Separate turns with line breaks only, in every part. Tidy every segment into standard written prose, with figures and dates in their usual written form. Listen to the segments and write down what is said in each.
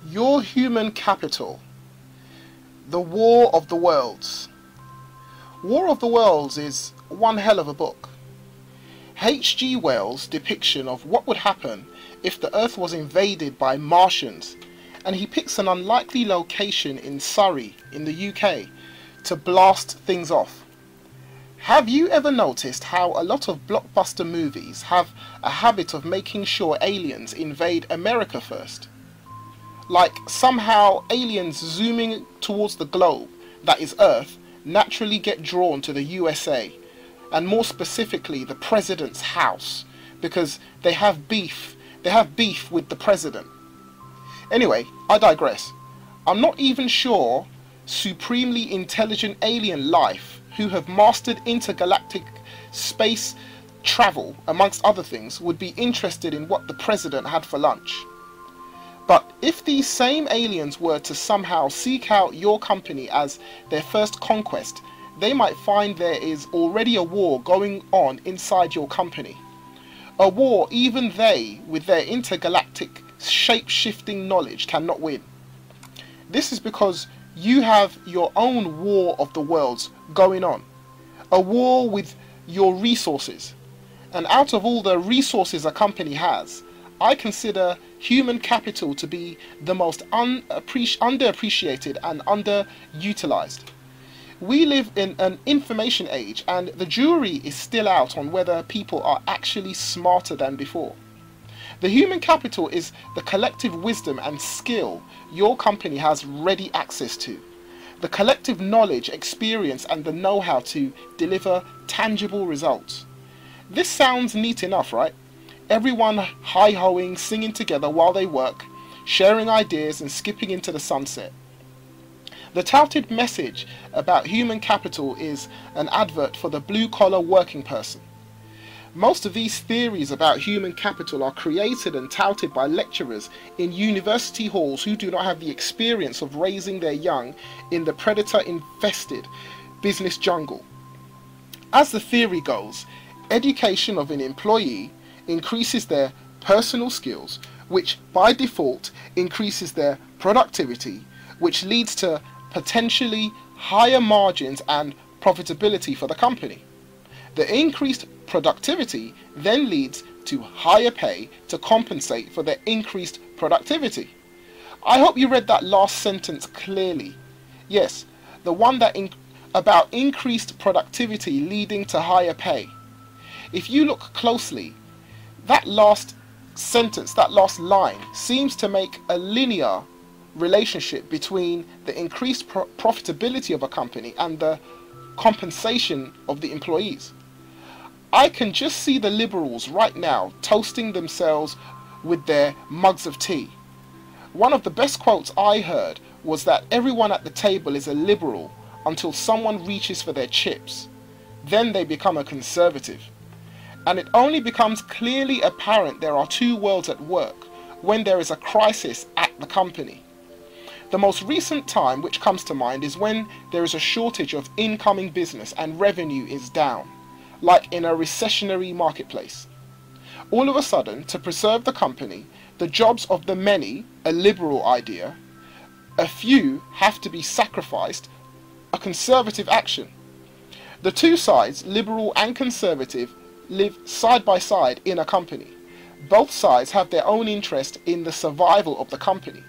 Your Human Capital, The War of the Worlds. War of the Worlds is one hell of a book. H.G. Wells' depiction of what would happen if the Earth was invaded by Martians, and he picks an unlikely location in Surrey in the UK to blast things off. Have you ever noticed how a lot of blockbuster movies have a habit of making sure aliens invade America first? Like somehow aliens zooming towards the globe, that is Earth, naturally get drawn to the USA, and more specifically the President's house, because they have beef with the President. Anyway, I digress. I'm not even sure supremely intelligent alien life who have mastered intergalactic space travel, amongst other things, would be interested in what the President had for lunch. But if these same aliens were to somehow seek out your company as their first conquest, they might find there is already a war going on inside your company. A war even they, with their intergalactic shape-shifting knowledge, cannot win. This is because you have your own war of the worlds going on. A war with your resources. And out of all the resources a company has, I consider human capital to be the most underappreciated and underutilized. We live in an information age, and the jury is still out on whether people are actually smarter than before. The human capital is the collective wisdom and skill your company has ready access to. The collective knowledge, experience and the know-how to deliver tangible results. This sounds neat enough, right? Everyone hi-hoing, singing together while they work, sharing ideas and skipping into the sunset. The touted message about human capital is an advert for the blue-collar working person. Most of these theories about human capital are created and touted by lecturers in university halls who do not have the experience of raising their young in the predator-infested business jungle. As the theory goes, education of an employee increases their personal skills, which by default increases their productivity, which leads to potentially higher margins and profitability for the company. The increased productivity then leads to higher pay to compensate for the increased productivity. I hope you read that last sentence clearly. Yes, the one that about increased productivity leading to higher pay. If you look closely, that last sentence, that last line, seems to make a linear relationship between the increased profitability of a company and the compensation of the employees. I can just see the liberals right now toasting themselves with their mugs of tea. One of the best quotes I heard was that everyone at the table is a liberal until someone reaches for their chips. Then they become a conservative. And it only becomes clearly apparent there are two worlds at work when there is a crisis at the company. The most recent time which comes to mind is when there is a shortage of incoming business and revenue is down, like in a recessionary marketplace. All of a sudden, to preserve the company, the jobs of the many, a liberal idea, a few have to be sacrificed, a conservative action. The two sides, liberal and conservative, live side by side in a company. Both sides have their own interest in the survival of the company.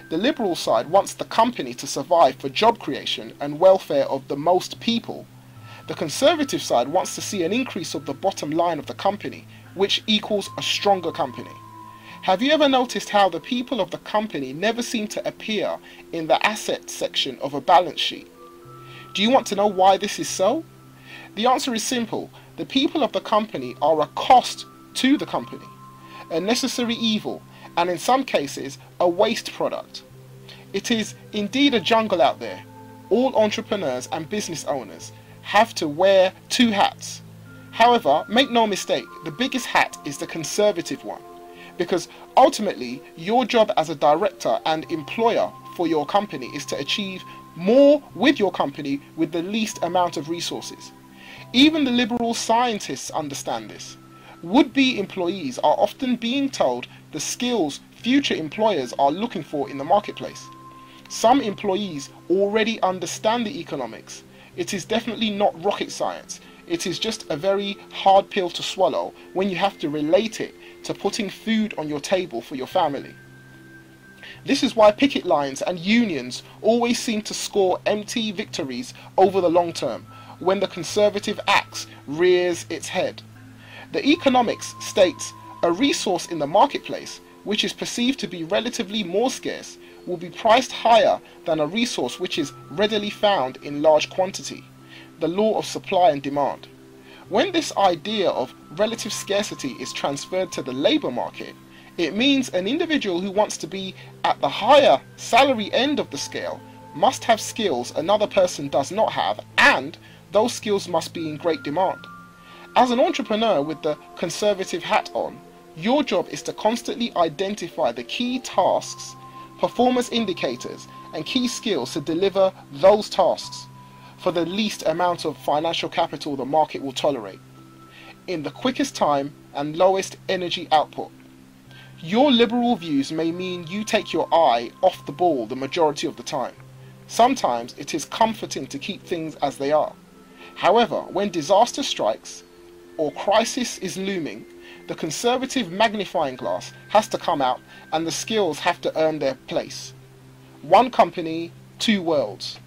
The liberal side wants the company to survive for job creation and welfare of the most people. The conservative side wants to see an increase of the bottom line of the company, which equals a stronger company. Have you ever noticed how the people of the company never seem to appear in the assets section of a balance sheet? Do you want to know why this is so? The answer is simple. The people of the company are a cost to the company, a necessary evil, and in some cases a waste product. It is indeed a jungle out there. All entrepreneurs and business owners have to wear two hats. However, make no mistake, the biggest hat is the conservative one, because ultimately your job as a director and employer for your company is to achieve more with your company with the least amount of resources. Even the liberal scientists understand this. Would-be employees are often being told the skills future employers are looking for in the marketplace. Some employees already understand the economics. It is definitely not rocket science. It is just a very hard pill to swallow when you have to relate it to putting food on your table for your family. This is why picket lines and unions always seem to score empty victories over the long term when the conservative axe rears its head. The economics states a resource in the marketplace which is perceived to be relatively more scarce will be priced higher than a resource which is readily found in large quantity, the law of supply and demand. When this idea of relative scarcity is transferred to the labour market, it means an individual who wants to be at the higher salary end of the scale must have skills another person does not have, and those skills must be in great demand. As an entrepreneur with the conservative hat on, your job is to constantly identify the key tasks, performance indicators, and key skills to deliver those tasks for the least amount of financial capital the market will tolerate, in the quickest time and lowest energy output. Your liberal views may mean you take your eye off the ball the majority of the time. Sometimes it is comforting to keep things as they are. However, when disaster strikes or crisis is looming, the conservative magnifying glass has to come out and the skills have to earn their place. One company, two worlds.